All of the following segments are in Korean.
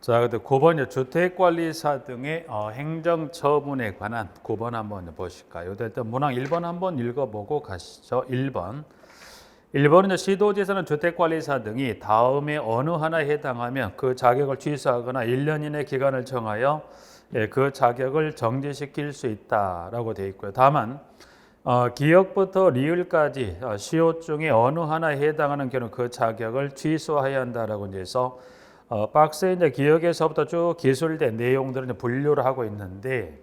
자, 근데 9번요. 주택관리사 등의 행정처분에 관한 9번 한번 보실까요? 일단 문항 1번 한번 읽어보고 가시죠. 1번. 1번은 시도지에서는 주택관리사 등이 다음에 어느 하나에 해당하면 그 자격을 취소하거나 1년 이내 기간을 정하여 그 자격을 정지시킬 수 있다라고 되어 있고요. 다만 기역부터 리을까지 시옷 중에 어느 하나에 해당하는 경우 그 자격을 취소해야 한다라고 이제 해서 박스에 이제 기역에서부터 쭉 기술된 내용들을 이제 분류를 하고 있는데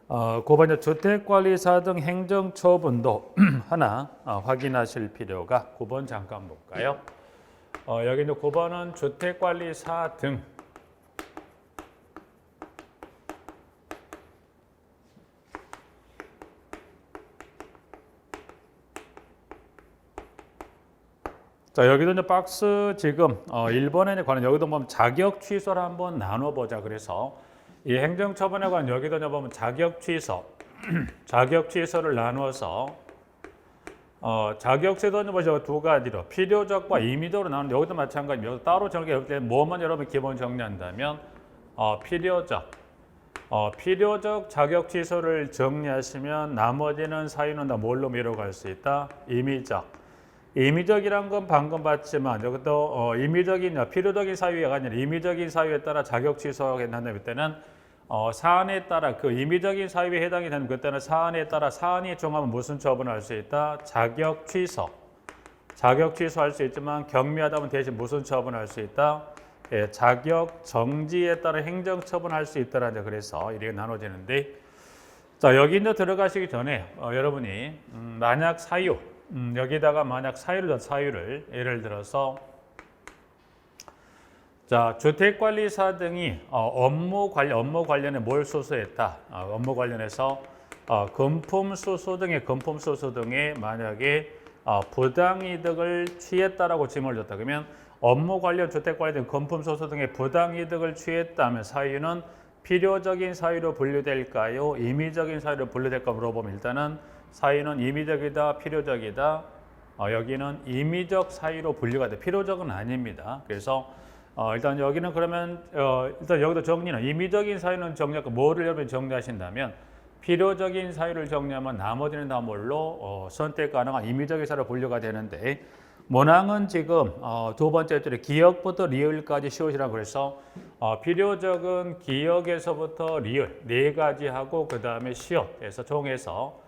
9번 주택관리사 등 행정처분도 하나 확인하실 필요가 9번 잠깐 볼까요? 여기 이제 9번은 주택관리사 등 자, 여기도 이제 박스 지금 1번에 관한 여기도 보면 자격 취소를 한번 나눠보자. 그래서 이 행정처분에 관한 여기도 이제 보면 자격 취소, 자격 취소를 나누어서 자격 취소는 뭐죠? 두 가지로 필요적과 임의적으로 나누는데 여기도 마찬가지입니다. 여기도 따로 정리할 때 뭐만 여러분 기본 정리한다면 필요적 자격 취소를 정리하시면 나머지는 사유는 다 뭘로 미뤄갈 수 있다? 임의적이란 건 방금 봤지만 여기도 임의적인 필요적인 사유가 아니라 임의적인 사유에 따라 자격 취소하게 된다는 때는 사안에 따라 그 임의적인 사유에 해당이 되는 그때는 사안에 따라 사안이 정하면 무슨 처분할 수 있다? 자격 취소. 자격 취소할 수 있지만 경미하다면 대신 무슨 처분할 수 있다? 자격 정지에 따라 행정 처분할 수 있다라는 그래서 이렇게 나눠지는데 자 여기 이제 들어가시기 전에 여러분이 만약 사유 여기다가 만약 사유를 예를 들어서 자 주택관리사 등이 업무 관련해 뭘 수수했다. 업무 관련해서 금품수수 등의 만약에 부당이득을 취했다라고 징후를 줬다. 그러면 업무 관련 주택관리 등 금품수수 등의 부당이득을 취했다면 사유는 필요적인 사유로 분류될까요? 임의적인 사유로 분류될까 물어보면 일단은 사유는 임의적이다, 필요적이다. 여기는 임의적 사유로 분류가 돼. 필요적은 아닙니다. 그래서 일단 여기는 그러면 일단 여기도 정리는 임의적인 사유는 정리하고 뭐를 여러분이 정리하신다면 필요적인 사유를 정리하면 나머지는 다 뭘로 선택 가능한 임의적인 사유로 분류가 되는데 문항은 지금 두 번째 줄에 기역부터 리을까지 시옷이라고 그래서 필요적은 기역에서부터 리을 네 가지 하고 그 다음에 시옷에서 총해서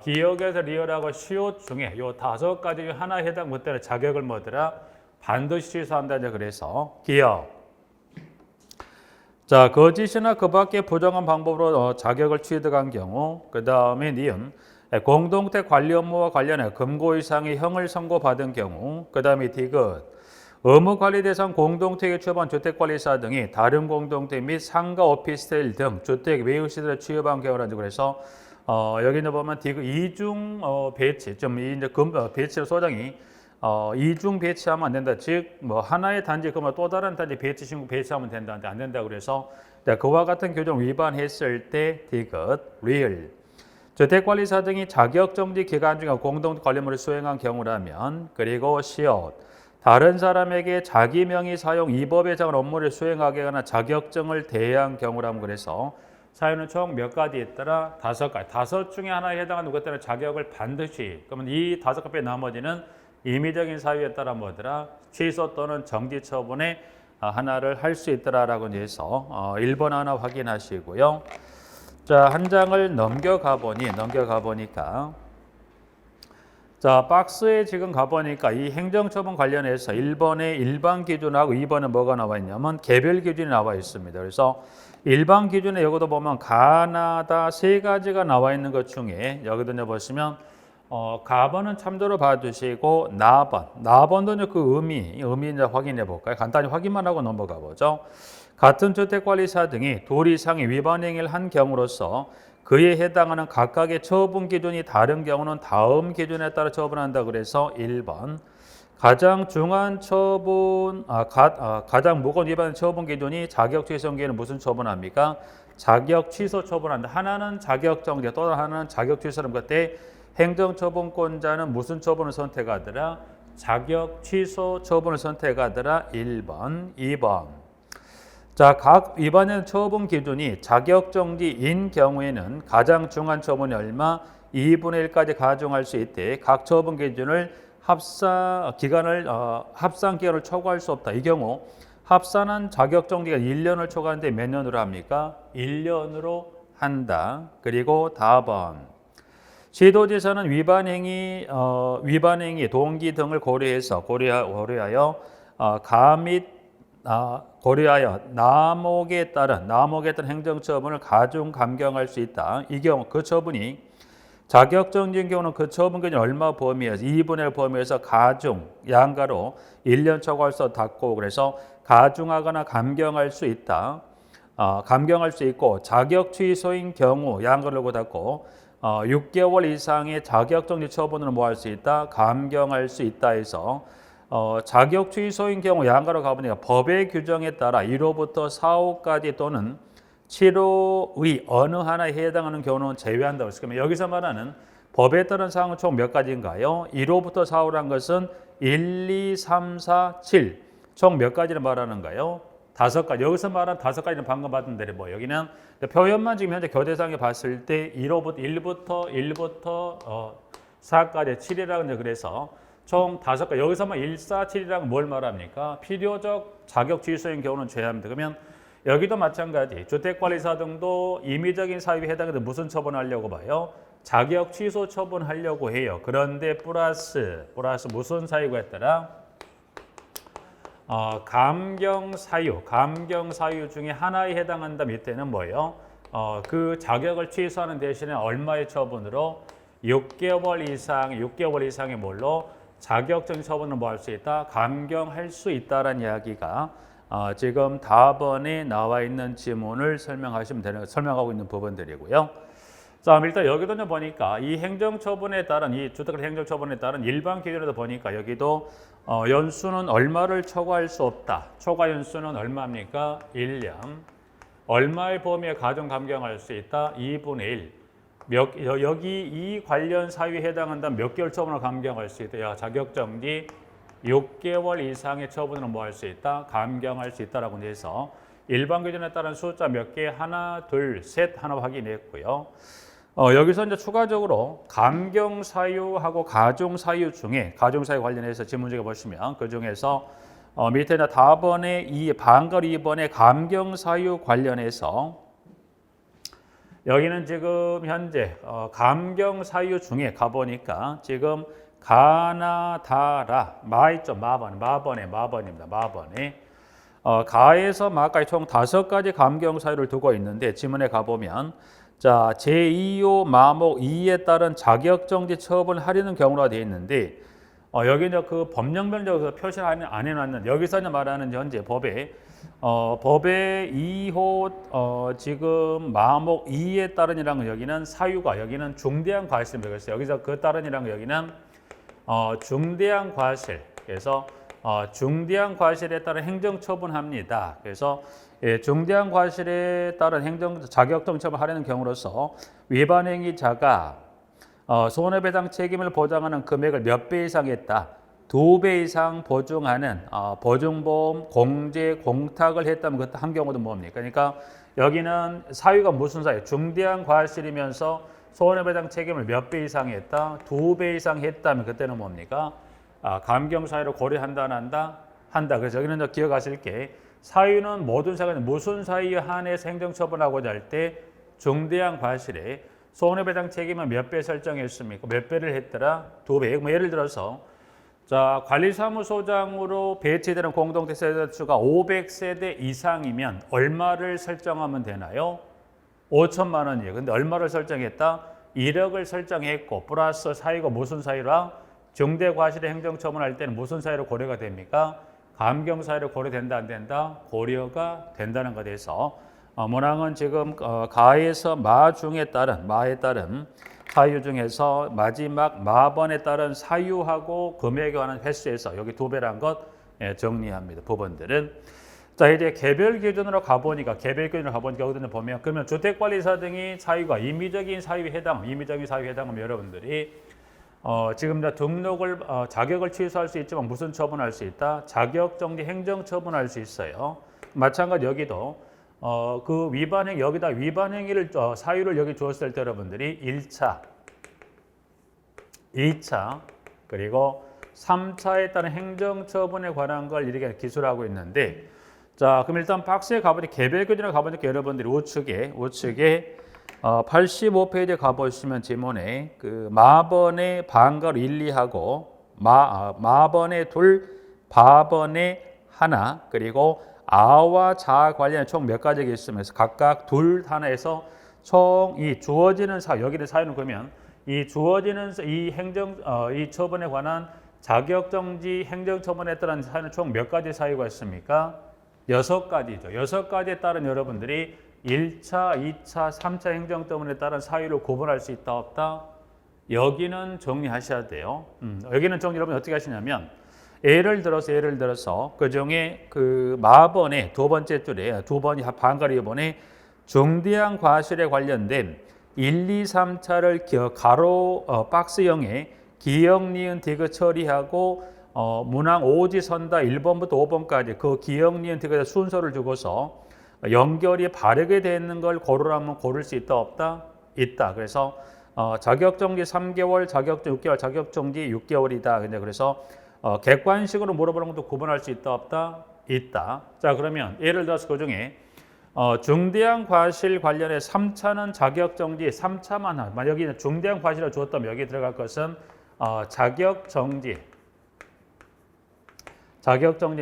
기역에서 리을하고 시옷 중에 요 5가지 하나에 해당 못되는 자격을 뭐더라 반드시 취소한다. 그래서 기역. 자 거짓이나 그 밖의 부정한 방법으로 자격을 취득한 경우 그 다음에 니은 공동체 관리 업무와 관련해 금고 이상의 형을 선고받은 경우 그 다음에 디귿 의무 관리 대상 공동체에 취업한 주택관리사 등이 다른 공동체 및 상가 오피스텔 등 주택 외유시설에 취업한 경우라는 그래서 여기는 보면 디귿 이중 배치 좀 이제 배치로 소장이 이중 배치하면 안 된다. 즉 뭐 하나의 단지 그러면 또 다른 단지 배치 신고 배치하면 된다는데 안 된다. 그래서 그와 같은 규정 위반했을 때 디귿 real 주택관리사 등이 자격정지 기간 중에 공동 관리물을 수행한 경우라면 그리고 시옷 다른 사람에게 자기 명의 사용 이 법에 정한 업무를 수행하게 하거나 자격증을 대여한 경우라면 그래서 사유는 총 몇 가지 있더라? 5가지. 5 중에 하나에 해당하는 것들은 자격을 반드시 그러면 이 5가지 나머지는 임의적인 사유에 따라 뭐더라? 취소 또는 정지 처분에 하나를 할 수 있더라라고 해서 1번 하나 확인하시고요. 자, 한 장을 넘겨가 보니까 자, 박스에 지금 가보니까 이 행정처분 관련해서 1번에 일반 기준하고 2번에 뭐가 나와 있냐면 개별 기준이 나와 있습니다. 그래서 일반 기준에 여기도 보면 가나다 3가지가 나와 있는 것 중에 여기도 보시면 가번은 참조로 봐주시고 나번도 그 의미 이제 확인해 볼까요? 간단히 확인만 하고 넘어가 보죠. 같은 주택관리사 등이 둘 이상의 위반 행위를 한 경우로서 그에 해당하는 각각의 처분 기준이 다른 경우는 다음 기준에 따라 처분한다. 그래서 1번 가장 중한 처분 가장 무거운 위반 처분 기준이 자격 취소 경우에는 무슨 처분합니까? 자격 취소 처분한다. 하나는 자격 정지 또 하나는 자격 취소는 그때 행정처분권자는 무슨 처분을 선택하더라? 자격 취소 처분을 선택하더라. 1번, 2번. 자, 각 위반형 처분 기준이 자격정지인 경우에는 가장 중한 처분이 얼마? 2분의 1까지 가중할 수 있대. 각 처분 기준을 합산 기간을 초과할 수 없다. 이 경우 합산한 자격정지가 1년을 초과하는데 몇 년으로 합니까? 1년으로 한다. 그리고 다번 시도지사는 위반행위 동기 등을 고려하여 남목에 따른 행정처분을 가중 감경할 수 있다. 이 경우 그 처분이 자격정지인 경우는 그 처분 기준 얼마 범위에서 2분의 1 범위에서 가중 양가로 1년 초과할 수 닫고 그래서 가중하거나 감경할 수 있다. 감경할 수 있고 자격 취소인 경우 양가로 닫고 6개월 이상의 자격정지 처분으로 뭐 할 수 있다? 감경할 수 있다 해서 자격 취소인 경우 양가로 가보니까 법의 규정에 따라 1호부터 4호까지 또는 7호의 어느 하나에 해당하는 경우는 제외한다고 했습니다. 여기서 말하는 법에 따른 사항은 총 몇 가지인가요? 1호부터 4호란 것은 1, 2, 3, 4, 7 총 몇 가지를 말하는가요? 5가지. 여기서 말한 5가지는 방금 받은 대로 뭐 여기는 표현만 지금 현재 교대상에 봤을 때 1부터 4까지 7이라고 그래서 총 5가지. 여기서만 1, 4, 7이라는 뭘 말합니까? 필요적 자격 취소인 경우는 제외합니다. 그러면 여기도 마찬가지. 주택관리사 등도 임의적인 사유에 해당해서 무슨 처분하려고 봐요? 자격 취소 처분하려고 해요. 그런데 플러스 무슨 사유가 있더라? 감경 사유 중에 하나에 해당한다. 밑에는 뭐예요? 그 자격을 취소하는 대신에 얼마의 처분으로 6개월 이상의 뭘로 자격정지 처분을 뭐 할 수 있다? 감경할 수 있다라는 이야기가 지금 답번에 나와 있는 지문을 설명하고 있는 부분들이고요. 자, 일단 여기도 보니까 이 행정처분에 따른 이 주택관리 행정처분에 따른 일반 기준에도 보니까 여기도 연수는 얼마를 초과할 수 없다. 초과 연수는 얼마입니까? 1년. 얼마의 범위에 가중 감경할 수 있다? 2분의 1. 여기 이 관련 사유에 해당한다면 몇 개월 처분을 감경할 수 있다? 자격정지 6개월 이상의 처분으로 뭐 할 수 있다? 감경할 수 있다라고 해서 일반 기준에 따른 숫자 몇 개? 하나, 둘, 셋 하나 확인했고요. 여기서 이제 추가적으로 감경 사유하고 가중 사유 중에 가중 사유 관련해서 지문지에 보시면 그 중에서 밑에 답번에 이 반걸 2번의 감경 사유 관련해서 여기는 지금 현재 감경 사유 중에 가보니까 지금 가나 다라 마 있죠. 마번입니다. 가에서 마까지 총 5가지 감경 사유를 두고 있는데 지문에 가보면 자, 제2호 마목 2에 따른 자격정지 처분을 하려는 경우가 되어 있는데 여기 이제 그 법령별로 표시를 안 해놨는데 여기서 말하는 현재 법의 2호 지금 마목 2에 따른이라는 건 여기는 사유가 여기는 중대한 과실입니다. 그래서 여기서 그 따른이라는 건 여기는 중대한 과실. 그래서 중대한 과실에 따른 행정처분합니다. 그래서 중대한 과실에 따른 자격정지 처분하려는 경우로서 위반 행위자가 손해배상 책임을 보장하는 금액을 몇 배 이상 했다. 2배 이상 보증하는 보증보험 공제 공탁을 했다면 그때 한 경우도 뭡니까? 그러니까 여기는 사유가 무슨 사유? 중대한 과실이면서 손해배상 책임을 몇 배 이상 했다? 2배 이상 했다면 그때는 뭡니까? 감경 사유를 고려한다 안 한다? 한다. 그래서 여기는 기억하실 게 사유는 모든 사유는 무슨 사유에 한해서 행정처분하고자 할 때 중대한 과실에 손해배상 책임은 몇 배 설정했습니까? 몇 배를 했더라? 2배. 뭐 예를 들어서 자, 관리사무소장으로 배치되는 공동체 세대수가 500세대 이상이면 얼마를 설정하면 되나요? 5천만 원이에요. 근데 얼마를 설정했다? 1억을 설정했고 플러스 사유가 무슨 사유라? 중대과실의 행정처분할 때는 무슨 사유로 고려가 됩니까? 감경 사유로 고려된다 안 된다? 고려가 된다는 것에 대해서 문항은 지금 가에서 마에 따른 사유 중에서 마지막 마번에 따른 사유하고 금액에 관한 횟수에서 여기 2배란 것 정리합니다. 부분들은 자 이제 개별 기준으로 가보니까 여기서 보면 그러면 주택관리사 등이 사유가 임의적인 사유에 해당하면 여러분들이 지금 등록을 자격을 취소할 수 있지만 무슨 처분할 수 있다? 자격정지 행정처분할 수 있어요. 마찬가지 여기도 그 위반행 여기다 위반행위를 사유를 여기 주었을 때 여러분들이 1차, 2차 그리고 3차에 따른 행정처분에 관한 걸 이렇게 기술하고 있는데 자 그럼 일단 박스에 가보니 개별 규정을 가보니까 여러분들이 우측에 85페이지에 가보시면 지문에 그 마번의 반가로 1, 2하고 마번의 둘, 바번의 하나 그리고 아와 자 관련해 총 몇 가지가 있으면서 각각 둘 하나에서 총 이 주어지는 사유 여기는 사유는 그러면 이 주어지는 이 이 처분에 관한 자격정지 행정처분에 따른 사유는 총 몇 가지 사유가 있습니까? 6가지죠. 6가지에 따른 여러분들이 1차, 2차, 3차 행정처분에 따른 사유를 구분할 수 있다 없다? 여기는 정리하셔야 돼요. 여기는 정리 여러분 어떻게 하시냐면 예를 들어서 그 중에 그 마번의 두 번째 줄에 두 번이 반가리 번에 중대한 과실에 관련된 1, 2, 3차를 가로 박스형에 기역, 니은, 디귿 처리하고 문항 오지 선다 1번부터 5번까지 그 기역, 니은, 디귿의 순서를 주고서 연결이 바르게 되어 있는 걸 고르라면 고를 수 있다 없다? 있다. 그래서 자격정지 3개월, 자격정 6개월, 자격정지 6개월이다. 그래서 객관식으로 물어보는 것도 구분할 수 있다 없다? 있다. 자 그러면 예를 들어서 그 중에 중대한 과실 관련해 3차는 자격정지 3차만 한 여기 중대한 과실을 주었다면 여기 들어갈 것은 자격정지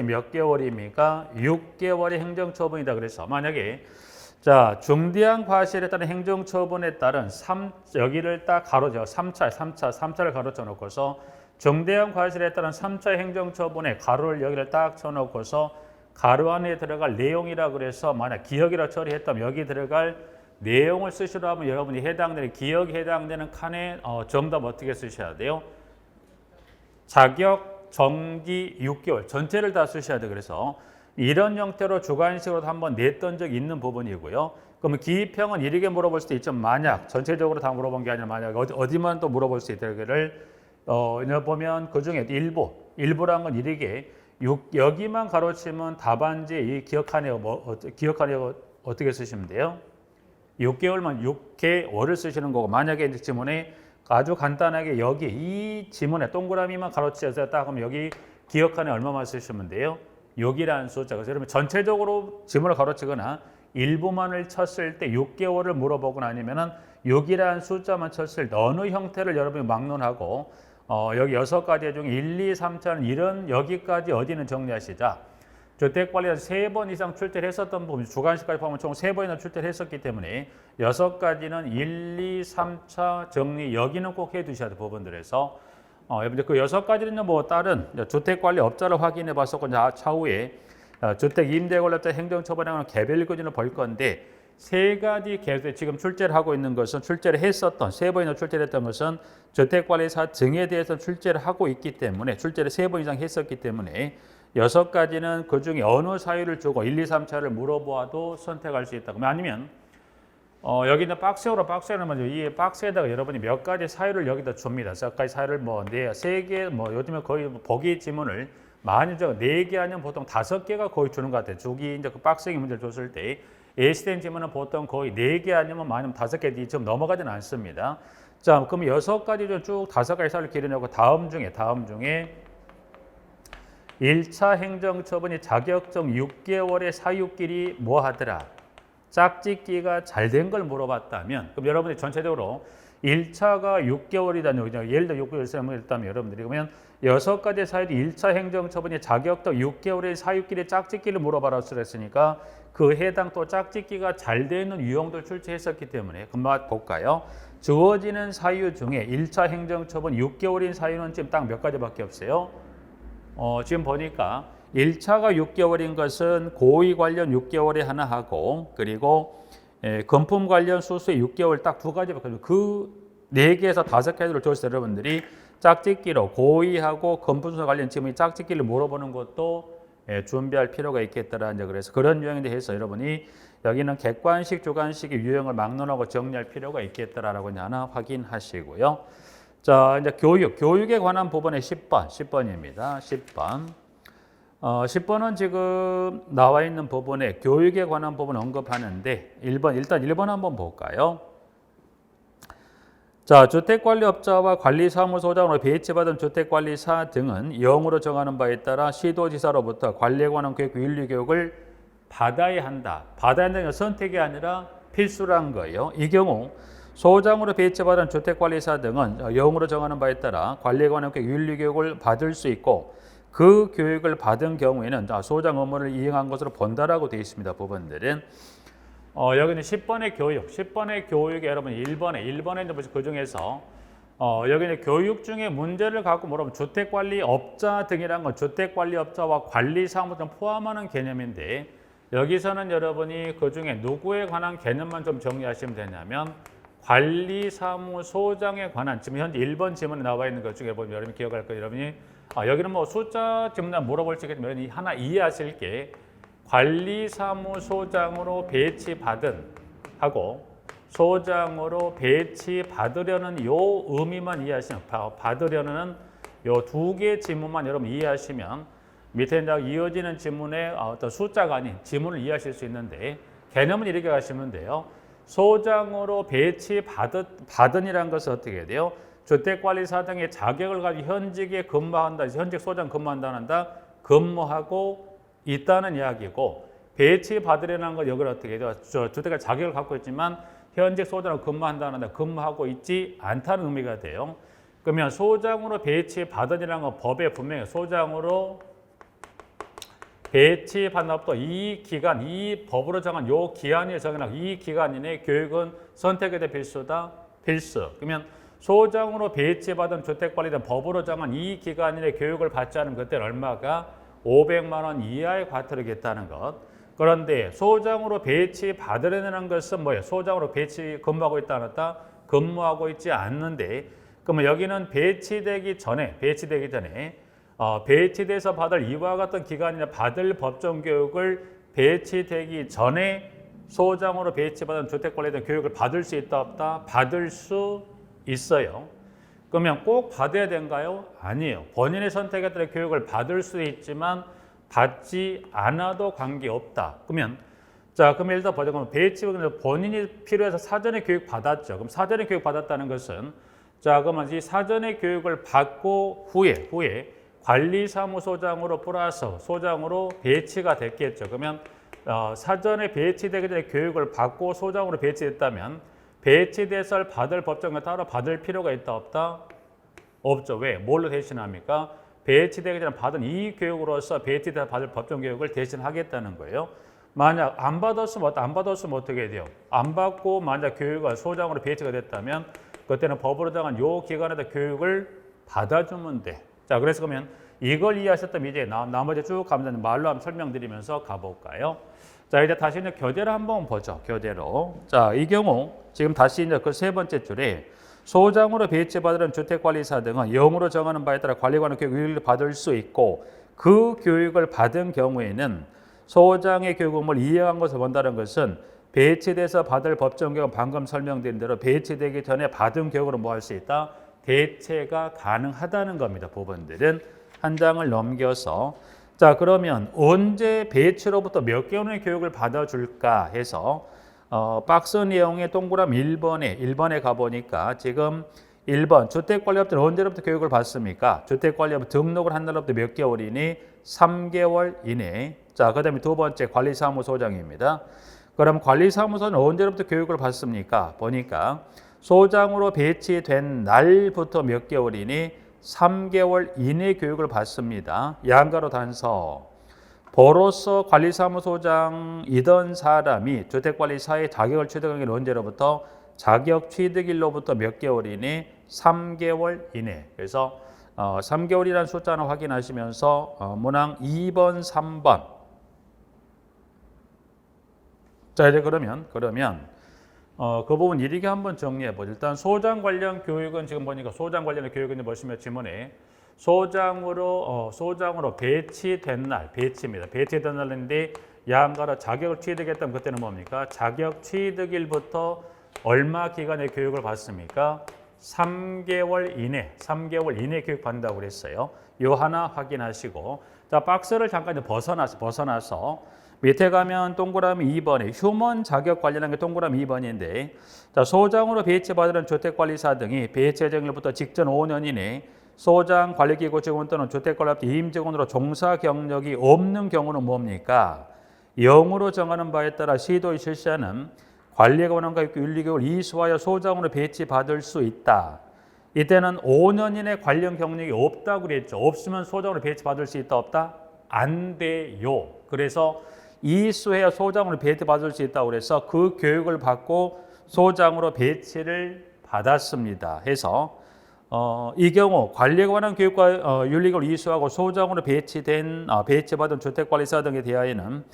몇 개월입니까? 6개월의 행정처분이다. 그래서 만약에 자 중대한 과실에 따른 행정처분에 따른 여기를 딱 가로져 3차를 가로쳐 놓고서 중대한 과실에 따른 3차 행정처분에 가로를 여기를 딱 쳐놓고서 가로 안에 들어갈 내용이라 그래서 만약 기억이라 처리했다면 여기 들어갈 내용을 쓰시려 하면 여러분이 해당되는 기억에 해당되는 칸에 정답 어떻게 쓰셔야 돼요? 자격 정지 6개월 전체를 다 쓰셔야 돼요. 그래서 이런 형태로 주관식으로 한번 냈던 적이 있는 부분이고요. 그러면 기입형은 이렇게 물어볼 수도 있죠. 만약 전체적으로 다 물어본 게 아니라 만약 어디만 또 물어볼 수 있다를 보면 그 중에 일부란 건 이렇게 여기만 가로치면 답안지 이 기억하네요. 기억하네요. 어떻게 쓰시면 돼요? 6개월만 6개월을 쓰시는 거고 만약에 지문에 아주 간단하게 여기 이 지문에 동그라미만 가로치셔서 딱 하면 여기 기억하네 얼마만 쓰시면 돼요? 6이라는 숫자. 그래서 여러분 전체적으로 지문을 가로치거나 일부만을 쳤을 때 6개월을 물어보거나 아니면은 6이라는 숫자만 쳤을 때 어느 형태를 여러분이 막론하고 여기 6가지 중에 1, 2, 3차는 이런 여기까지 어디는 정리하시자. 주택관리에서 3번 이상 출제를 했었던 부분, 주관식까지 포함하면 총 3번이나 출제를 했었기 때문에 6가지는 1, 2, 3차 정리 여기는 꼭 해두셔야 될 부분들에서 여러분들 그 6가지는 뭐 다른 주택관리업자를 확인해 봤었고 차후에 주택 임대관리업자 행정처분에 관한 개별 기준을 볼 건데 3가지 계속 지금 출제를 하고 있는 것은 출제를 했었던 3번이나 출제를 했던 것은 주택관리사 등에 대해서 출제를 하고 있기 때문에 출제를 3번 이상 했었기 때문에 6가지는 그 중에 어느 사유를 주고 1, 2, 3차를 물어보아도 선택할 수 있다. 그러면 아니면 여기 있는 박스에는 먼저 이 박스에다가 여러분이 몇 가지 사유를 여기다 줍니다. 몇 가지 사유를 뭐 3개 요즘에 거의 보기 지문을 많이 4개 아니면 보통 5개가 거의 주는 것 같아요. 주기 이제 그 박스형 문제를 줬을 때 예시된 지문은 보통 거의 4개 아니면 많으면 5개 좀 넘어가지는 않습니다. 자, 그럼 6가지 중 쭉 5가지 사유를 기르려고 다음 중에 1차 행정처분이 자격정 6개월의 사유끼리 뭐 하더라? 짝짓기가 잘 된 걸 물어봤다면 그럼 여러분이 전체적으로 1차가 6개월이다는 예를 들어 6개월 했다면 여러분들이 그러면 6가지 사유 1차 행정처분이 자격정 6개월의 사유끼리 짝짓기를 물어봐라고 했으니까 그 해당 또 짝짓기가 잘 되는 유형들 출제했었기 때문에 금방 볼까요? 주어지는 사유 중에 1차 행정처분 6개월인 사유는 지금 딱 몇 가지밖에 없어요. 지금 보니까 1차가 6개월인 것은 고의 관련 6개월에 하나 하고 그리고 금품 관련 수수에 6개월 딱 2가지밖에 없어요. 그 4개에서 5개를 줘서 여러분들이 짝짓기로 고의하고 금품수 관련 지문이 짝짓기를 물어보는 것도 준비할 필요가 있겠더라. 이제 그래서 그런 유형에 대해서 여러분이 여기는 객관식, 주관식의 유형을 막론하고 정리할 필요가 있겠더라라고 하나 확인하시고요. 자, 이제 교육에 관한 부분의 10번입니다. 10번. 10번은 지금 나와 있는 부분에 교육에 관한 부분 언급하는데 1번 일단 1번 한번 볼까요? 자, 주택관리업자와 관리사무소장으로 배치받은 주택관리사 등은 0으로 정하는 바에 따라 시도지사로부터 관리에 관한 교육, 윤리교육을 받아야 한다. 받아야 한다는 건 선택이 아니라 필수라는 거예요. 이 경우 소장으로 배치받은 주택관리사 등은 0으로 정하는 바에 따라 관리에 관한 교육, 윤리교육을 받을 수 있고 그 교육을 받은 경우에는 소장 업무를 이행한 것으로 본다라고 되어 있습니다. 부분들은. 여기는 10번의 교육, 10번의 교육에 여러분 1번에 이제 그 중에서 여기는 교육 중에 문제를 갖고 뭐라면 주택관리업자 등이란 건 주택관리업자와 관리사무 등 포함하는 개념인데 여기서는 여러분이 그 중에 누구에 관한 개념만 좀 정리하시면 되냐면 관리사무소장에 관한 지금 현재 1번 지문에 나와 있는 것 중에 보면 여러분이 기억할 거예요. 여러분이 여기는 뭐 숫자 지문에 물어볼 수 있겠지만 하나 이해하실 게 관리사무소장으로 배치받은 하고 소장으로 배치받으려는 요 의미만 이해하시면 받으려는 요 두 개 지문만 여러분 이해하시면 밑에 이제 이어지는 지문의 어떤 숫자가 아닌 지문을 이해하실 수 있는데 개념은 이렇게 가시면 돼요. 소장으로 배치받은이라는 것은 어떻게 해야 돼요? 주택관리사 등의 자격을 가지고 현직에 근무한다, 현직 소장 근무한다, 근무하고 있다는 이야기고 배치받으려는 건 여기를 어떻게 해요? 주택관 자격을 갖고 있지만 현직 소장으로 근무한다는 근무하고 있지 않다는 의미가 돼요. 그러면 소장으로 배치받으라는 건 법에 분명히 소장으로 배치받는 것도 이 기간, 이 법으로 정한 요 기한이 정한 이 기간 이내 교육은 선택에 대해 필수다, 필수. 그러면 소장으로 배치받은 주택관리는 법으로 정한 이 기간 이내 교육을 받지 않으면 그때는 얼마가 500만 원 이하의 과태료를 겠다는 것. 그런데 소장으로 배치받으려는 것은 뭐예요? 소장으로 근무하고 있다 안 했다? 근무하고 있지 않는데 그러면 여기는 배치되기 전에 배치돼서 받을 이와 같은 기간이나 받을 법정 교육을 배치되기 전에 소장으로 배치받은 주택관리에 대한 교육을 받을 수 있다 없다? 받을 수 있어요. 그러면 꼭 받아야 된가요? 아니에요. 본인의 선택에 따라 교육을 받을 수 있지만 받지 않아도 관계없다. 그러면 그럼 예를 들어 보자. 배치는 본인이 필요해서 사전에 교육 받았죠. 그럼 사전에 교육 받았다는 것은 그러면 이 사전에 교육을 받고 후에 관리사무소장으로 플러스 소장으로 배치가 됐겠죠. 그러면 사전에 배치되기 전에 교육을 받고 소장으로 배치됐다면 배치돼서 받을 법정을 따로 받을 필요가 있다 없다? 없죠. 왜? 뭘로 대신합니까? 배치되기 전에 받은 이 교육으로서 배치돼서 받을 법정 교육을 대신하겠다는 거예요. 만약 안 받았으면 어떻게 돼요? 안 받고 만약 교육을 소장으로 배치가 됐다면 그때는 법으로 정한 요 기간에다 교육을 받아주면 돼. 자, 그래서 그러면 이걸 이해하셨다면 이제 나머지 쭉 가면서 말로 한번 설명드리면서 가볼까요? 자, 이제 다시 이제 교재를 한번 보죠. 교재로. 자, 이 경우 지금 다시 이제 그 세 번째 줄에 소장으로 배치받은 주택관리사 등은 0으로 정하는 바에 따라 관리관의 교육을 받을 수 있고 그 교육을 받은 경우에는 소장의 교육 업무를 이행한 것을 본다는 것은 배치돼서 받을 법정 교육은 방금 설명드린 대로 배치되기 전에 받은 교육으로 뭐 할 수 있다? 대체가 가능하다는 겁니다. 부분들은 한 장을 넘겨서 자, 그러면 언제 배치로부터 몇 개월 후에 교육을 받아줄까 해서 박스 내용의 동그라미 1번에 가보니까 지금 1번 주택관리업자는 언제로부터 교육을 받습니까? 주택관리업 등록을 한 날로부터 몇 개월이니? 3개월 이내. 자, 그 다음에 두 번째 관리사무소장입니다. 그럼 관리사무소는 언제로부터 교육을 받습니까? 보니까 소장으로 배치된 날부터 몇 개월이니? 3개월 이내 교육을 받습니다. 양가로 단서. 보로서 관리사무소장이던 사람이 주택관리사의 자격을 취득한 게 언제로부터? 자격 취득일로부터 몇 개월이니? 3개월 이내. 그래서 3개월이라는 숫자는 확인하시면서 문항 2번, 3번. 자, 이제 그러면 그 부분 이렇게 한번 정리해 보죠. 일단 소장 관련 교육은 지금 보니까 소장 관련의 교육은 보시면 지문에 소장으로 배치된 날, 배치입니다. 배치된 날인데 양가로 자격을 취득했다면 그때는 뭡니까? 자격 취득일부터 얼마 기간의 교육을 받습니까? 3개월 이내 교육 받는다고 그랬어요. 요 하나 확인하시고 자, 박스를 잠깐 이제 벗어나서 밑에 가면 동그라미 2번에 휴먼 자격 관련한 게 동그라미 2번인데, 자, 소장으로 배치받은 주택관리사 등이 배치 예정일부터 직전 5년 이내 소장 관리기구 직원 또는 주택관리업체 임직원으로 종사 경력이 없는 경우는 뭡니까? 0으로 정하는 바에 따라 시도에 실시하는 관리관원과 윤리교육을 이수하여 소장으로 배치받을 수 있다. 이때는 5년 이내 관련 경력이 없다고 그랬죠. 없으면 소장으로 배치받을 수 있다, 없다? 안 돼요. 그래서 이수해야 소장으로 배치받을 수 있다고 그래서 그 교육을 받고 소장으로 배치를 받았습니다. 해서 이 경우 관리에 관한 교육과 윤리교육을 이수하고 소장으로 배치받은 주택관리사 등에 대하여는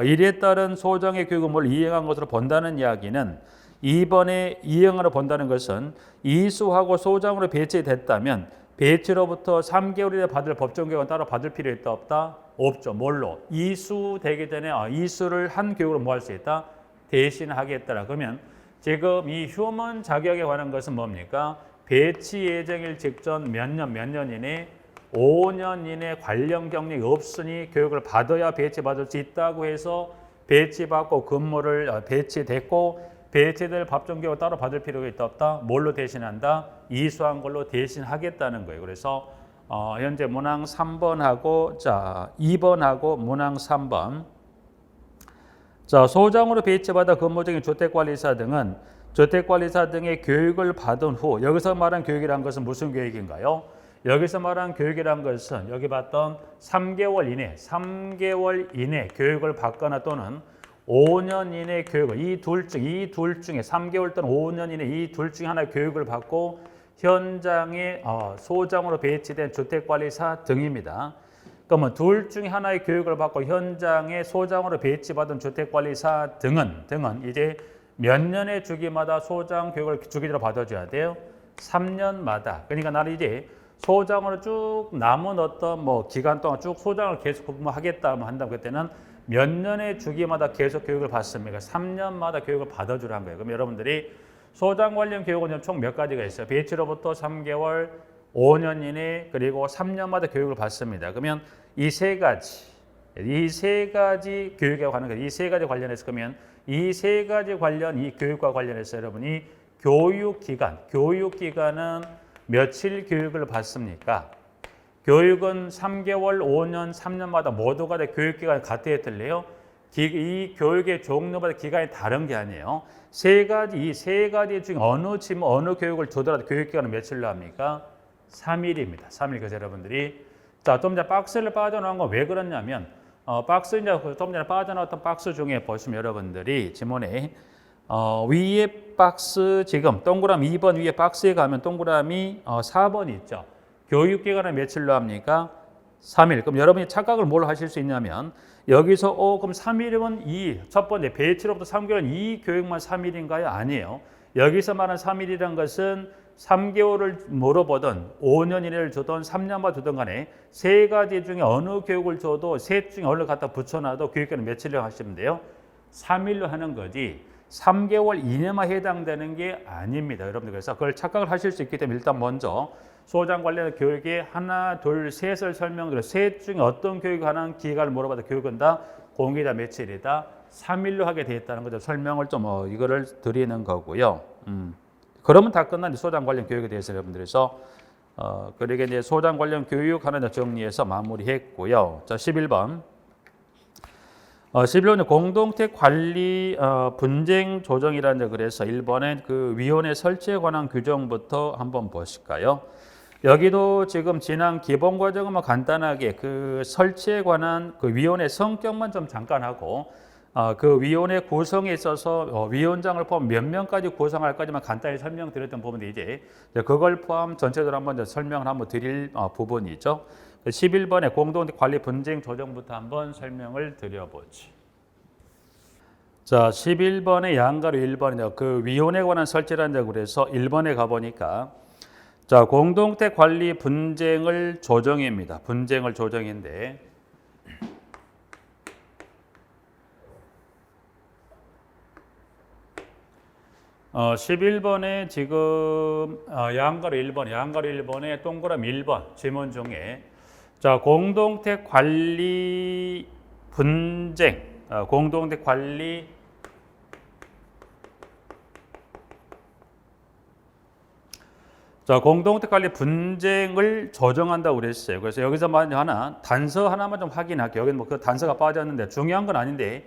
이에 따른 소장의 교육 의무를 이행한 것으로 본다는 이야기는, 이번에 이행하러 본다는 것은 이수하고 소장으로 배치됐다면 배치로부터 3개월이나 받을 법정 교육은 따로 받을 필요 있다, 없다? 없죠. 뭘로? 이수되기 전에 이수를 한 교육으로 뭐 할 수 있다? 대신하겠다. 그러면 지금 이 휴먼 자격에 관한 것은 뭡니까? 배치 예정일 직전 몇 년 이내 5년 이내 관련 경력이 없으니 교육을 받아야 배치받을 수 있다고 해서 배치받고 근무를 배치됐고 배치될 법정교육을 따로 받을 필요가 있다, 없다? 뭘로 대신한다? 이수한 걸로 대신하겠다는 거예요. 그래서 현재 문항 3번하고 2번하고 문항 3번. 자, 소장으로 배치받아 근무 중인 주택관리사 등은 주택관리사 등의 교육을 받은 후, 여기서 말한 교육이란 것은 무슨 교육인가요? 여기서 말한 교육이란 것은 여기 봤던 3개월 이내 교육을 받거나 또는 5년 이내 교육을 이 둘 중에 3개월 또는 5년 이내 이 둘 중에 하나의 교육을 받고 현장에 소장으로 배치된 주택관리사 등입니다. 그러면 둘 중에 하나의 교육을 받고 현장에 소장으로 배치받은 주택관리사 등은 이제 몇 년의 주기마다 소장 교육을 주기적으로 받아줘야 돼요? 3년마다. 그러니까 나는 이제 소장으로 쭉 남은 어떤 기간 동안 쭉 소장을 계속 근무하겠다 한다면 그때는 몇 년의 주기마다 계속 교육을 받습니까? 3년마다 교육을 받아주라는 거예요. 그럼 여러분들이 소장 관련 교육은 총 몇 가지가 있어요. 배치로부터 3개월, 5년 이내, 그리고 3년마다 교육을 받습니다. 그러면 이 세 가지 교육에 관한 거, 이 세 가지 관련해서 그러면 이 세 가지 관련 이 교육과 관련해서 여러분이 교육기간은 며칠 교육을 받습니까? 교육은 3개월, 5년, 3년마다 모두가 다 교육기간이 같아야 될래요? 이 교육의 종류마다 기간이 다른 게 아니에요. 이 세 가지 중에 어느 교육을 주더라도 교육기간은 며칠로 합니까? 3일입니다. 3일. 그래서 여러분들이 좀 전에 박스를 빠져나온 건 왜 그러냐면 좀 전에 빠져나왔던 박스 중에 보시면 여러분들이 지문에 위에 박스 지금 동그라미 2번 위에 박스에 가면 동그라미 4번이 있죠. 교육기간은 며칠로 합니까? 3일. 그럼 여러분이 착각을 뭘 하실 수 있냐면 여기서 그럼 3일이면 첫 번째 배치로부터 3개월은 이 교육만 3일인가요? 아니에요. 여기서 말한 3일이란 것은 3개월을 물어보든 5년 이내를 주든 3년만 주든 간에 세 가지 중에 어느 교육을 줘도 셋 중에 어느 갖다 붙여놔도 교육기간은 며칠로 하시면 돼요? 3일로 하는 거지 3개월 이내만 해당되는 게 아닙니다. 여러분들 그래서 그걸 착각을 하실 수 있기 때문에 일단 먼저 소장 관련 교육의 하나, 둘, 셋을 설명드려 셋 중에 어떤 교육에 관한 기간을 물어봐도 교육은 다 공이다 며칠이다 3일로 하게 되어 있다는 거죠. 설명을 좀 이거를 드리는 거고요. 그러면 다 끝난 소장 관련 교육에 대해서 여러분들에서 그러게 이제 소장 관련 교육 하나 정리해서 마무리했고요. 자, 11번. 11번은 공동택 관리 분쟁 조정이라는 그래서 1번에 그 위원회 설치에 관한 규정부터 한번 보실까요? 여기도 지금 지난 기본 과정은 간단하게 그 설치에 관한 그 위원회 성격만 좀 잠깐 하고 그 위원회 구성에 있어서 위원장을 포함 몇 명까지 구성할까지만 간단히 설명드렸던 부분인데 이제 그걸 포함 전체적으로 한번 설명을 한번 드릴 부분이죠. 11번의 공동택 관리 분쟁 조정부터 한번 설명을 드려보지. 자, 11번의 양가로 1번이요. 그 위원회에 관한 설치라는 그래서 1번에 가보니까 자, 공동택 관리 분쟁을 조정입니다. 분쟁을 조정인데 11번에 지금 양가로 1번에 동그라미 1번 지문 중에 자, 공동택 관리 분쟁, 공동택 관리 자, 공동택 관리 분쟁을 조정한다고 그랬어요. 그래서 여기서만 하나 단서 하나만 좀 확인할게요. 여기는 뭐 그 단서가 빠졌는데 중요한 건 아닌데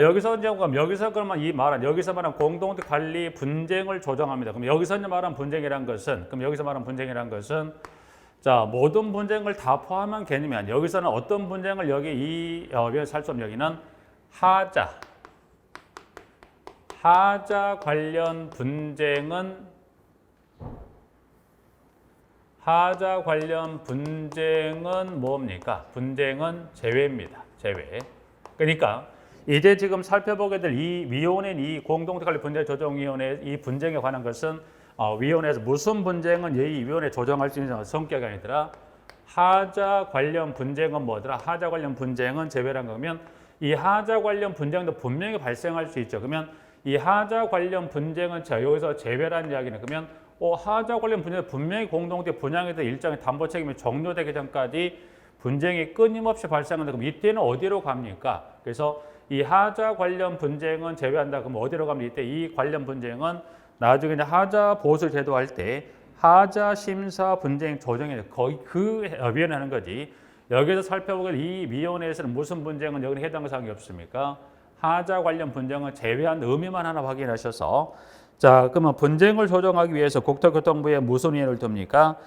여기서 이제 여기서 그러면 이 말한 여기서 말한 공동택 관리 분쟁을 조정합니다. 그럼 여기서 이제 말한 분쟁이란 것은 자, 모든 분쟁을 다 포함한 개념이 아니에요. 여기서는 어떤 분쟁을 여기 이 살점 여기는 하자 관련 분쟁은 뭡니까? 분쟁은 제외입니다. 제외. 그러니까 이제 지금 살펴보게 될 이 위원회 이 공동택관리 분쟁 조정위원회 이 분쟁에 관한 것은 위원회에서 무슨 분쟁은 이 위원회 조정할 수 있는 성격이 아니더라. 하자 관련 분쟁은 뭐더라? 하자 관련 분쟁은 제외란 거면 이 하자 관련 분쟁도 분명히 발생할 수 있죠. 그러면 이 하자 관련 분쟁은 여기서 제외라는 이야기는 그러면 하자 관련 분쟁은 분명히 공동택 분양에 대한 일정의 담보 책임이 종료되기 전까지 분쟁이 끊임없이 발생한다. 그럼 이때는 어디로 갑니까? 그래서 이 하자 관련 분쟁은 제외한다. 그럼 어디로 가면 이때 이 관련 분쟁은 나중에 이제 하자 보수 제도할 때 하자 심사 분쟁 조정에 거의 그 위원회 하는 거지. 여기서 살펴보길 이 위원회에서는 무슨 분쟁은 여기는 해당 사항이 없습니까? 하자 관련 분쟁은 제외한 의미만 하나 확인하셔서 자, 그러면 분쟁을 조정하기 위해서 국토교통부에 무슨 위원회를 둡니까?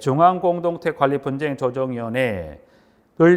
중앙공동택관리분쟁조정위원회를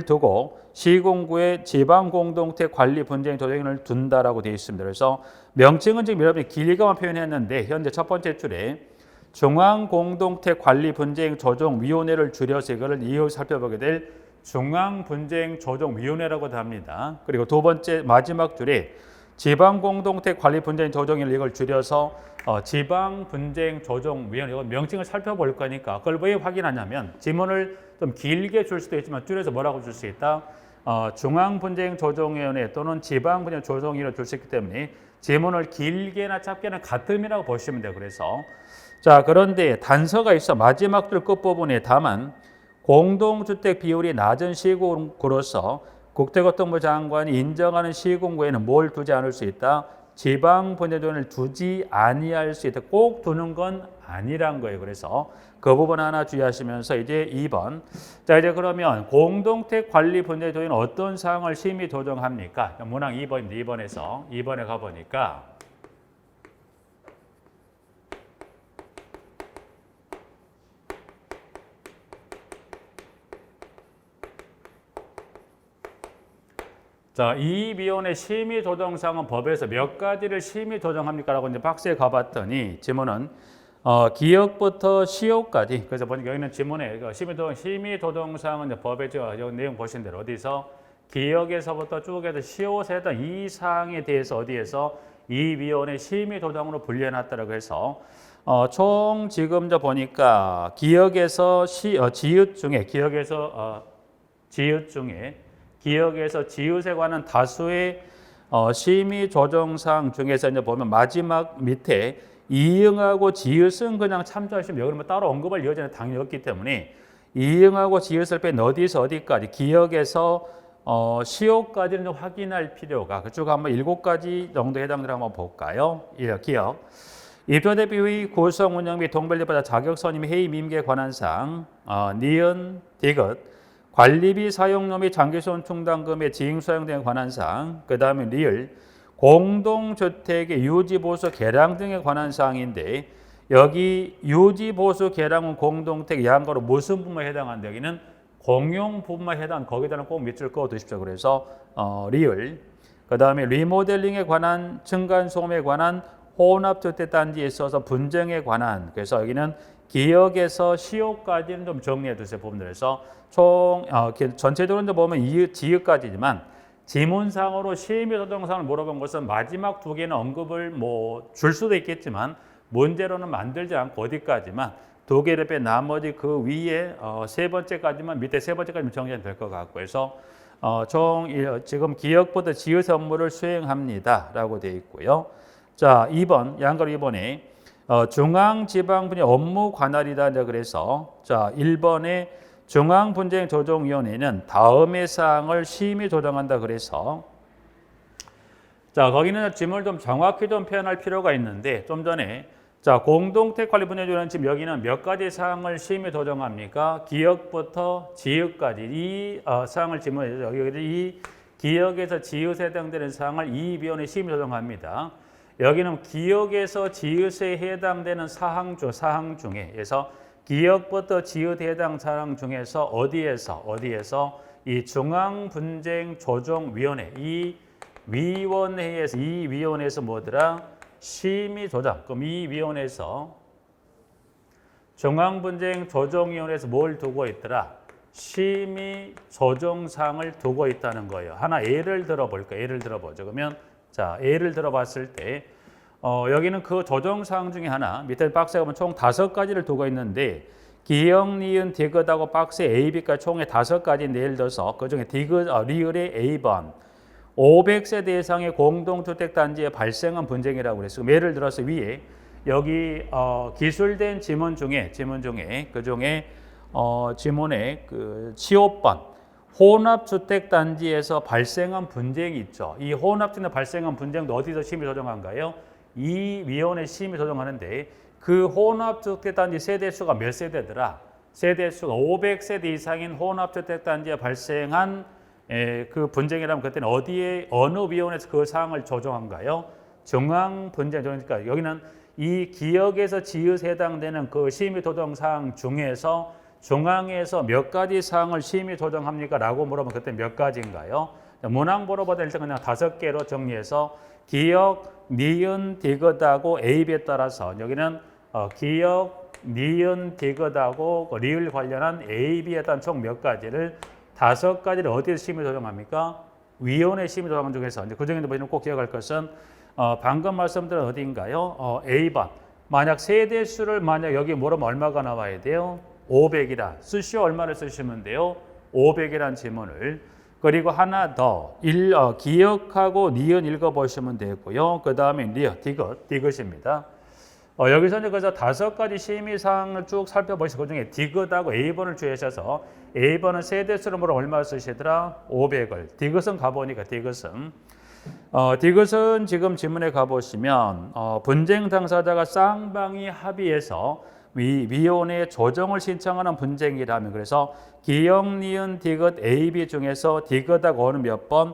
두고 시군구에 지방공동택관리분쟁조정위원회를 둔다라고 되어 있습니다. 그래서 명칭은 지금 여러분이 길게만 표현했는데 현재 첫 번째 줄에 중앙공동택관리분쟁조정위원회를 줄여서 이거를 이후 살펴보게 될 중앙분쟁조정위원회라고 합니다. 그리고 두 번째 마지막 줄에 지방공동택관리분쟁조정위원회 이걸 줄여서 지방분쟁조정위원회 이거 명칭을 살펴볼 거니까 그걸 왜 확인하냐면 지문을 좀 길게 줄 수도 있지만 줄여서 뭐라고 줄 수 있다? 중앙분쟁조정위원회 또는 지방분쟁조정위원회 줄 수 있기 때문에 지문을 길게나 짧게나 같은 의미라고 보시면 돼요. 그래서 자, 그런데 단서가 있어. 마지막 줄 끝부분에 다만 공동주택 비율이 낮은 시군구로서 국토교통부 장관이 인정하는 시군구에는 뭘 두지 않을 수 있다? 지방분쟁조정을 두지 아니할 수 있다. 꼭 두는 건 아니란 거예요. 그래서 그 부분 하나 주의하시면서 이제 2번. 자, 이제 그러면 공동택관리분쟁조정은 어떤 사항을 심의 조정합니까? 문항 2번인데 2번에 가보니까 자, 이 위원회 심의 조정사항은 법에서 몇 가지를 심의 조정합니까? 라고 이제 박스에 가봤더니 지문은 기역부터 시효까지. 그래서 보니까 여기는 지문에 심의 조정사항은 법에 내용 보신 대로 어디서 기역에서부터 쭉 해서 시효에 해당 이 사항에 대해서 어디에서 이 위원회 심의 조정으로 분류해놨다라고 해서 총 지금 보니까 기역에서 지읒 중에 기역에서 지읒에 관한 다수의 심의 조정사항 중에서 이제 보면 마지막 밑에 이응하고 지읒은 그냥 참조하시면 여기는 뭐 따로 언급할 여지는 당연히 없기 때문에 이응하고 지읒을 뺀 어디서 어디까지 기역에서 시효까지는 좀 확인할 필요가 그쪽 한번 7가지 정도 해당되는 한번 볼까요? 기역 입조대비의 구성 운영 및 동별립받아 자격선임 회의 민계에 관한 사항 니은 디귿 관리비 사용료 및 장기손 충당금의 지행수용 등에 관한 사항, 그 다음에 리을, 공동주택의 유지보수 개량 등에 관한 사항인데 여기 유지보수 개량은 공동택 양가로 무슨 부분에 해당한다? 여기는 공용 부분만 해당, 거기다는 꼭 밑줄 그어 두십시오. 그래서 리을, 그 다음에 리모델링에 관한 층간소음에 관한 혼합주택단지에 있어서 분쟁에 관한 그래서 여기는 기역에서 시효까지는 좀 정리해 두세요. 부분들에서 총 전체적으로 보면 지읒까지지만 지문상으로 심의 조정사항을 물어본 것은 마지막 두 개는 언급을 줄 수도 있겠지만 문제로는 만들지 않고 어디까지만 두 개를 빼 나머지 그 위에 세 번째까지만 밑에 세 번째까지만 정리가 될 것 같고 해서 총 지금 기역부터 지읒 업무를 수행합니다라고 되어 있고요. 자, 2번 양가로 2번에 중앙지방분야 업무 관할이다. 그래서 자 1번에 중앙분쟁조정위원회는 다음의 사항을 심의 조정한다. 그래서 자, 거기는 지문을 좀 정확히 좀 표현할 필요가 있는데 좀 전에 자, 공동택관리분쟁조정은 지금 여기는 몇 가지 사항을 심의 조정합니까? 기역부터 지읒까지 이 사항을 지문에 여기 이 기역에서 지읒에 해당되는 사항을 이 위원회 심의 조정합니다. 여기는 기역에서 지읒에 해당되는 사항 중에 그래서 기역부터 지읒에 해당 사항 중에서 어디에서 이 중앙분쟁조정위원회 이 위원회에서 뭐더라? 심의 조정. 그럼 이 위원회에서 중앙분쟁조정위원회에서 뭘 두고 있더라? 심의 조정사항을 두고 있다는 거예요. 하나 예를 들어볼까? 예를 들어보죠. 그러면 자, 예를 들어봤을 때 여기는 그 조정사항 중에 하나 밑에 박스에 보면 총 5가지를 두고 있는데 기역, 니은, 디귿하고 박스에 A, B까지 총에 5가지인데 예를 들어서 그중에 리을의 A번 500세대 이상의 공동주택단지에 발생한 분쟁이라고 그랬어요. 예를 들어서 위에 여기 기술된 지문 중에 그중에 지문에 그 15번 혼합주택단지에서 발생한 분쟁이 있죠. 이 혼합주택 발생한 분쟁도 어디서 심의 조정한가요? 이 위원회 심의 조정하는데 그 혼합주택단지 세대수가 몇 세대더라? 세대수가 500세대 이상인 혼합주택단지에 발생한 그 분쟁이라면 그때는 어느 위원회에서 그 사항을 조정한가요? 중앙분쟁조정이니까 여기는 이 기역에서 지읒에 해당되는 그 심의 조정 사항 중에서 중앙에서 몇 가지 사항을 심의 조정합니까? 라고 물어보면 그때 몇 가지인가요? 문항보로보다 일단 그냥 5개로 정리해서 기역, 니은, 디귿하고 AB에 따라서 여기는 기역, 니은, 디귿하고 리을 관련한 AB에 따른 총 몇 가지를 5가지를 어디에서 심의 조정합니까? 위원회 심의 조정 중에서 그 중에도 꼭 기억할 것은 방금 말씀드린 어디인가요? A번 만약 세대수를 만약 여기 물으면 얼마가 나와야 돼요? 500이라 쓰시오. 얼마를 쓰시면 돼요? 500이란 지문을. 그리고 하나 더 기역하고 니은 읽어보시면 되고요. 그 다음에 디귿입니다. 여기서 이제 그래서 5가지 심의사항을 쭉 살펴보시고 그중에 디귿하고 A번을 주의하셔서 A번은 세대수로 물어 얼마 쓰시더라? 500을. 디귿은 가보니까 디귿은 지금 지문에 가보시면 분쟁 당사자가 쌍방이 합의해서 위원회에 조정을 신청하는 분쟁이라면 그래서 기역, 니은, 디귿, AB 중에서 디귿하고 어느 몇 번?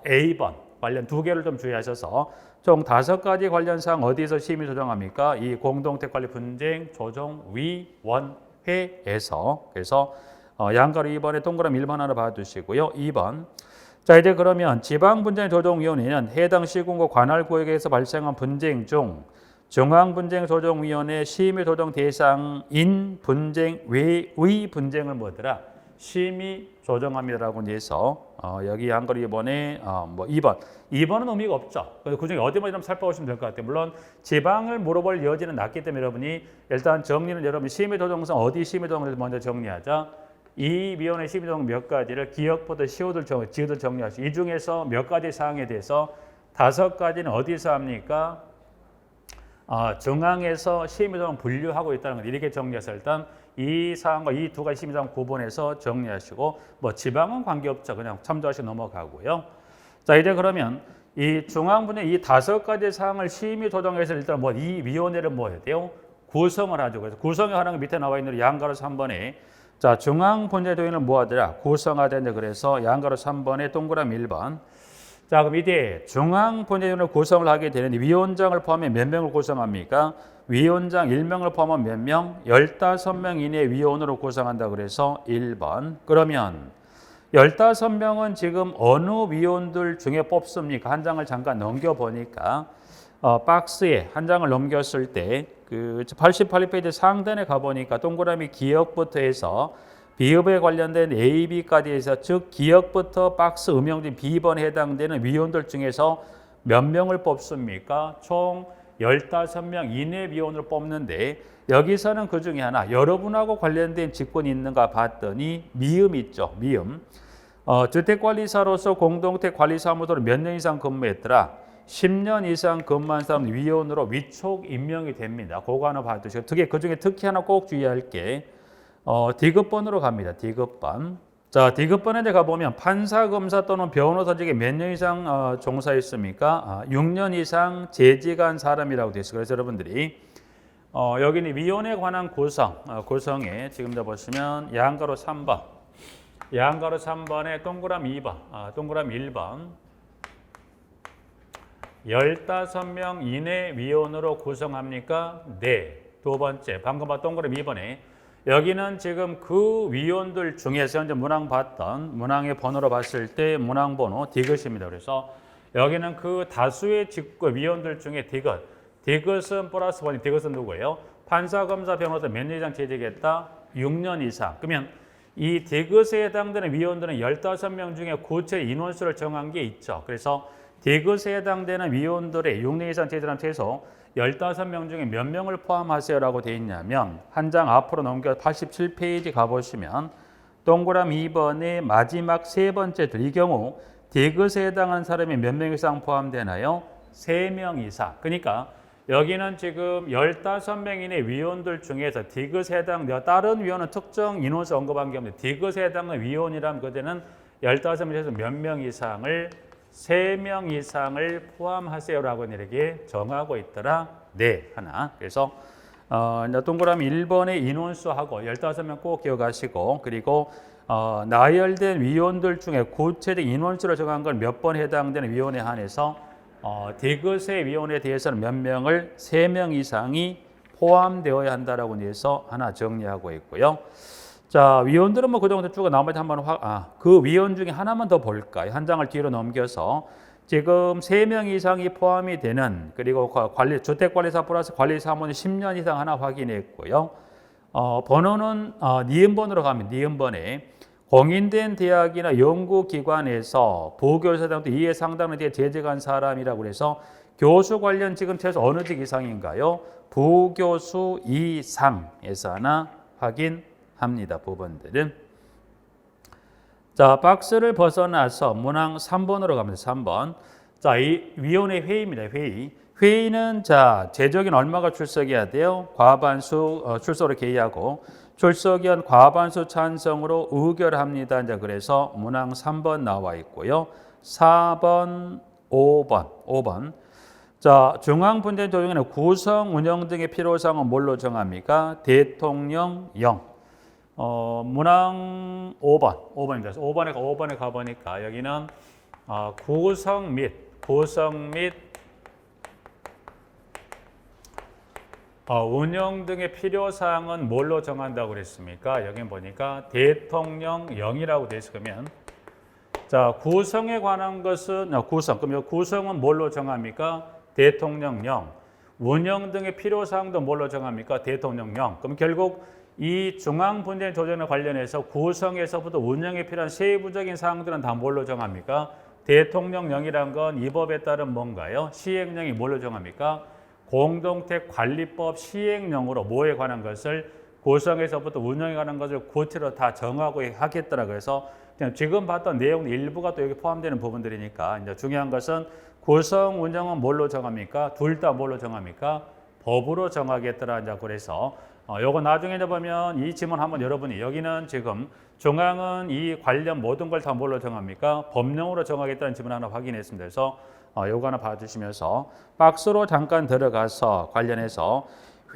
A번 관련 2개를 좀 주의하셔서 총 5가지 관련 사항 어디서 심의 조정합니까? 이 공동택관리 분쟁 조정위원회에서. 그래서 양가로 2번에 동그라미 1번 하나 봐두시고요. 2번. 자, 이제 그러면 지방분쟁조정위원회는 해당 시군구 관할구역에서 발생한 분쟁 중 중앙분쟁조정위원회 심의 조정 대상인 분쟁 외의 분쟁을 뭐더라? 심의 조정합니다라고 해서 여기 한글 2번에 2번. 2번은 의미가 없죠. 그중에 어디만 좀 살펴보시면 될 것 같아요. 물론 지방을 물어볼 여지는 낮기 때문에 여러분이 일단 정리는 여러분 심의 조정상 어디 심의 조정을 먼저 정리하자. 이 위원회 심의 조정 몇 가지를 기역부터 지읒을 정리하시고 이 중에서 몇 가지 사항에 대해서 5가지는 어디서 합니까? 중앙에서 심의 조정 분류하고 있다는 걸 이렇게 정리해서 일단 이 사항과 이 2가지 심의 조정 구분해서 정리하시고 지방은 관계없죠. 그냥 참조하시고 넘어가고요. 자, 이제 그러면 이 중앙분의 이 5가지 사항을 심의 조정해서 일단 이 위원회를 뭐 해야 돼요? 구성을 하죠. 그래서 구성을 하는 거 밑에 나와 있는 양가로 3번에 자, 중앙분쟁조정위를 뭐 하더라? 구성하자. 그래서 양가로 3번에 동그라미 1번. 자, 그럼 이제 중앙분쟁위원회를 구성을 하게 되는 위원장을 포함해 몇 명을 구성합니까? 위원장 1명을 포함한 몇 명? 15명 이내 위원으로 구성한다. 그래서 1번. 그러면 15명은 지금 어느 위원들 중에 뽑습니까? 한 장을 잠깐 넘겨보니까 박스에 한 장을 넘겼을 때 그 88페이지 상단에 가보니까 동그라미 기역부터 해서 비읍에 관련된 A, B까지 해서 즉 기역부터 박스 음영진 B번에 해당되는 위원들 중에서 몇 명을 뽑습니까? 총 15명 이내 위원을 뽑는데 여기서는 그 중에 하나 여러분하고 관련된 직권이 있는가 봤더니 미음 있죠. 미음. 주택관리사로서 공동택관리사무소를 몇 년 이상 근무했더라? 10년 이상 근무한 사람 위원으로 위촉 임명이 됩니다. 그거 하나 봐두시고 그 중에 특히 하나 꼭 주의할 게 D급번으로 갑니다. D급번. 자, D급번에 가보면 판사, 검사 또는 변호사직에 몇 년 이상 종사했습니까? 6년 이상 재직한 사람이라고 되어 있어요. 그래서 여러분들이 여기는 위원에 관한 구성에 지금 보시면 양가로 3번, 양가로 3번에 동그라미 2번, 동그라미 1번 15명 이내 위원으로 구성합니까? 네. 두 번째, 방금 봤던 동그라미 2번에 여기는 지금 그 위원들 중에서 현재 문항 봤던 문항의 번호로 봤을 때 문항 번호 D것입니다. 그래서 여기는 그 다수의 위원들 중에 D것은 플러스 번이 D것은 누구예요? 판사, 검사, 변호사 몇 년 이상 재직했다? 6년 이상. 그러면 이 D것에 해당되는 위원들은 15명 중에 구체 인원수를 정한 게 있죠. 그래서 D것에 해당되는 위원들의 6년 이상 재직한 최소 15명 중에 몇 명을 포함하세요라고 되어 있냐면 한 장 앞으로 넘겨 87페이지 가보시면 동그라미 2번의 마지막 세 번째 이 경우 D것에 해당하는 사람이 몇 명 이상 포함되나요? 3명 이상. 그러니까 여기는 지금 15명 이내 위원들 중에서 D것에 해당 다른 위원은 특정 인원수 언급한 게 없는데 D것에 해당하는 위원이라면 그때는 15명에서 몇 명 이상을 3명 이상을 포함하세요라고 이렇게 정하고 있더라. 네, 하나. 그래서 동그라미 1번의 인원수하고 15명 꼭 기억하시고 그리고 나열된 위원들 중에 구체적 인원수를 정한 건 몇 번 해당되는 위원에 한해서 D것의 위원에 대해서는 몇 명을 3명 이상이 포함되어야 한다라고 해서 하나 정리하고 있고요. 자, 위원들은 뭐 그 정도 쭉 나머지 한번 그 위원 중에 하나만 더 볼까요? 한 장을 뒤로 넘겨서 지금 3명 이상이 포함이 되는 그리고 주택관리사 플러스 관리사무는 10년 이상 하나 확인했고요. 번호는 니은번으로 가면 니은번에 공인된 대학이나 연구기관에서 부교수 등 2회 상당에 대해 재직한 사람이라고 해서 교수 관련 지금 최소 어느 직 이상인가요? 부교수 이상에서 하나 확인합니다. 부분들은. 자, 박스를 벗어나서 문항 3번으로 갑니다. 3번. 자, 이 위원회 회의입니다. 회의는 자, 제적인 얼마가 출석해야 돼요? 과반수 출석으로 개의하고 출석위원 과반수 찬성으로 의결합니다. 이제 그래서 문항 3번 나와 있고요. 4번, 5번. 자, 중앙분쟁 조정에는 구성, 운영 등의 필요사항은 뭘로 정합니까? 대통령령. 문항 5번입니다. 5번에 가보니까 여기는 구성 및 운영 등의 필요사항은 뭘로 정한다고 그랬습니까? 여기 보니까 대통령령이라고 되어 있으면 자, 구성에 관한 것은 그럼 구성은 뭘로 정합니까? 대통령령. 운영 등의 필요사항도 뭘로 정합니까? 대통령령. 그럼 결국 이 중앙분쟁 조정에 관련해서 구성에서부터 운영에 필요한 세부적인 사항들은 다 뭘로 정합니까? 대통령령이란 건 이 법에 따른 뭔가요? 시행령이 뭘로 정합니까? 공동택관리법 시행령으로 뭐에 관한 것을 구성에서부터 운영에 관한 것을 구체로 다 정하고 하겠더라. 그래서 그냥 지금 봤던 내용 일부가 또 여기 포함되는 부분들이니까 이제 중요한 것은 구성 운영은 뭘로 정합니까? 둘 다 뭘로 정합니까? 법으로 정하겠더라. 이제 그래서 요거 나중에 보면 이 지문 한번 여러분이 여기는 지금 중앙은 이 관련 모든 걸 다 뭘로 정합니까? 법령으로 정하겠다는 지문 하나 확인했습니다. 그래서 요거 하나 봐주시면서 박스로 잠깐 들어가서 관련해서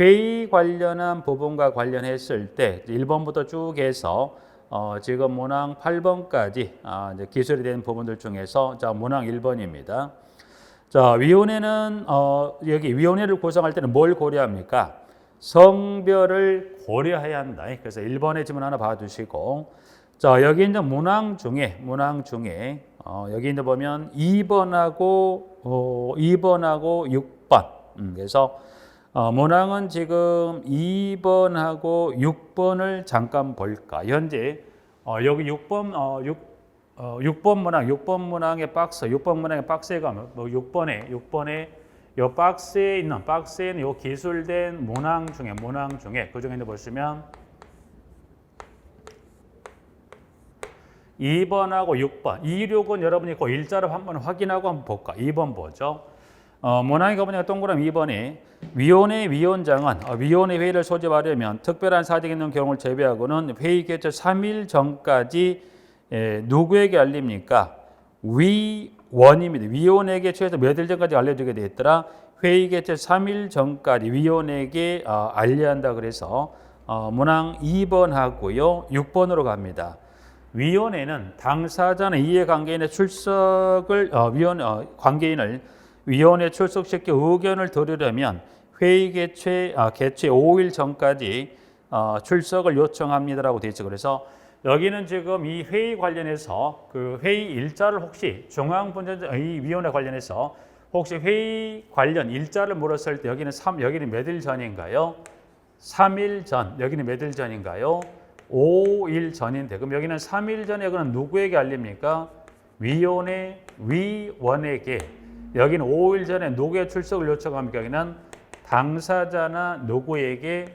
회의 관련한 부분과 관련했을 때 1번부터 쭉 해서 지금 문항 8번까지 이제 기술이 된 부분들 중에서 자, 문항 1번입니다. 자, 위원회는 여기 위원회를 구성할 때는 뭘 고려합니까? 성별을 고려해야 한다. 그래서 1번의 지문 하나 봐주시고, 자, 여기 이제 문항 중에 여기 이제 보면 2번하고 6번. 그래서 문항은 지금 2번하고 6번을 잠깐 볼까. 현재 여기 6번 문항의 박스, 6번 문항의 박스에 가면 6번에 요 박스에 있는 요 기술된 문항 중에 그 중에 보시면 2번하고 6번, 2, 6은 여러분이 그 일자로 한번 확인하고 한번 볼까. 2번 보죠. 문항에 가보니까 동그라미 2번에 위원회 위원장은 위원회 회의를 소집하려면 특별한 사정이 있는 경우를 제외하고는 회의 개최 3일 전까지 누구에게 알립니까? 위원입니다. 위원에게 최소 몇 일 전까지 알려주게 돼 있더라. 회의 개최 3일 전까지 위원에게 알려야 한다 그래서 문항 2번 하고요. 6번으로 갑니다. 위원회는 당사자나 이해관계인의 출석을 관계인을 위원회 출석시켜 의견을 들으려면 회의 개최 5일 전까지 출석을 요청합니다라고 되어 있죠. 그래서 여기는 지금 이 회의 관련해서 그 회의 일자를 혹시 중앙분쟁의 위원회 관련해서 혹시 회의 관련 일자를 물었을 때 여기는 몇 일 전인가요? 3일 전. 여기는 몇 일 전인가요? 5일 전인데 그럼 여기는 3일 전에 그럼 누구에게 알립니까? 위원회 위원에게. 여기는 5일 전에 누구의 출석을 요청합니까? 여기는 당사자나 누구에게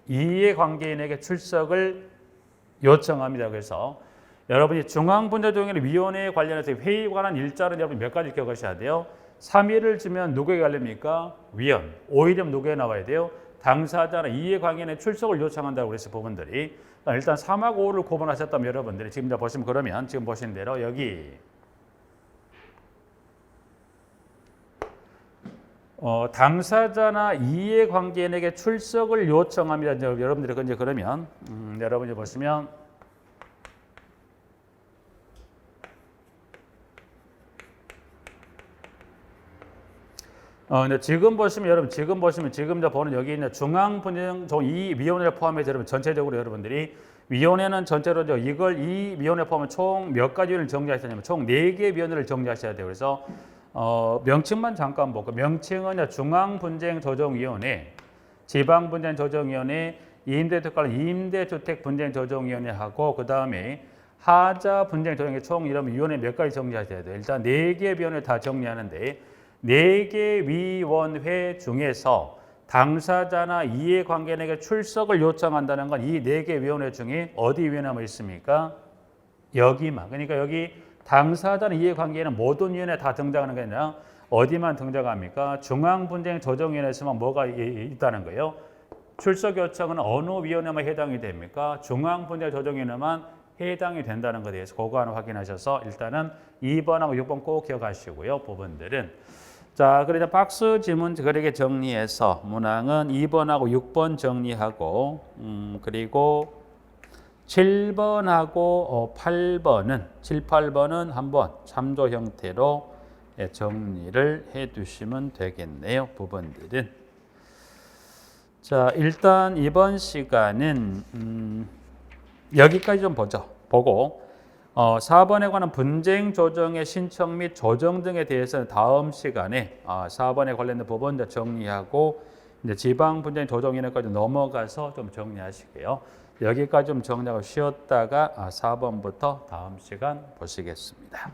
이해관계인에게 출석을 요청합니다. 그래서 여러분이 중앙분자조정위원회 위원회에 관련해서 회의에 관한 일자를 여러분 몇 가지 기억하셔야 돼요. 3일을 주면 누구에게 알립니까? 위원. 5일이면 누구에 나와야 돼요? 당사자나 이해관계인의 출석을 요청한다고 그래서 부분들이 일단 3하고 5를 구분하셨다면 여러분들이 지금 보시면 그러면 지금 보신 대로 여기 당사자나 이해관계인에게 출석을 요청합니다. 이제 여러분들이 이제 그러면 여러분이 보시면 근데 지금 보시면 여러분 지금 보는 여기 있는 중앙분쟁 이 위원회를 포함해서 여러분 전체적으로 여러분들이 위원회는 전체로 이 위원회 포함해 총 몇 가지 위원회를 정리하시냐면 총 4개의 위원회를 정리하셔야 돼요. 그래서 명칭만 잠깐 볼게요. 명칭은 중앙분쟁조정위원회, 지방분쟁조정위원회, 임대주택분쟁조정위원회하고 그 다음에 하자분쟁조정위원회 총 이런 위원회 몇 가지 정리하셔야 돼요. 일단 4개의 위원회 다 정리하는데 4개 위원회 중에서 당사자나 이해관계인에게 출석을 요청한다는 건 이 4개 위원회 중에 어디 위원회만 있습니까? 여기만. 그러니까 여기 당사자나 이해관계인은 모든 위원회 다 등장하는 게 아니라 어디만 등장합니까? 중앙분쟁조정위원회에서만 뭐가 있다는 거예요? 출석 요청은 어느 위원회만 해당이 됩니까? 중앙분쟁조정위원회만 해당이 된다는 것에 대해서 그거 하나 확인하셔서 일단은 2번하고 6번 꼭 기억하시고요. 부분들은 자, 그래서 박스 지문 그렇게 정리해서 문항은 2번하고 6번 정리하고 그리고 7번하고 8번은 7, 8번은 한번 참조 형태로 정리를 해 두시면 되겠네요. 부분들은 자, 일단 이번 시간은 여기까지 좀 보고 4번에 관한 분쟁 조정의 신청 및 조정 등에 대해서는 다음 시간에 4번에 관련된 부분 정리하고 이제 지방 분쟁 조정위원회까지 넘어가서 좀 정리하실게요. 여기까지 좀 정리하고 쉬었다가 4번부터 다음 시간 보시겠습니다.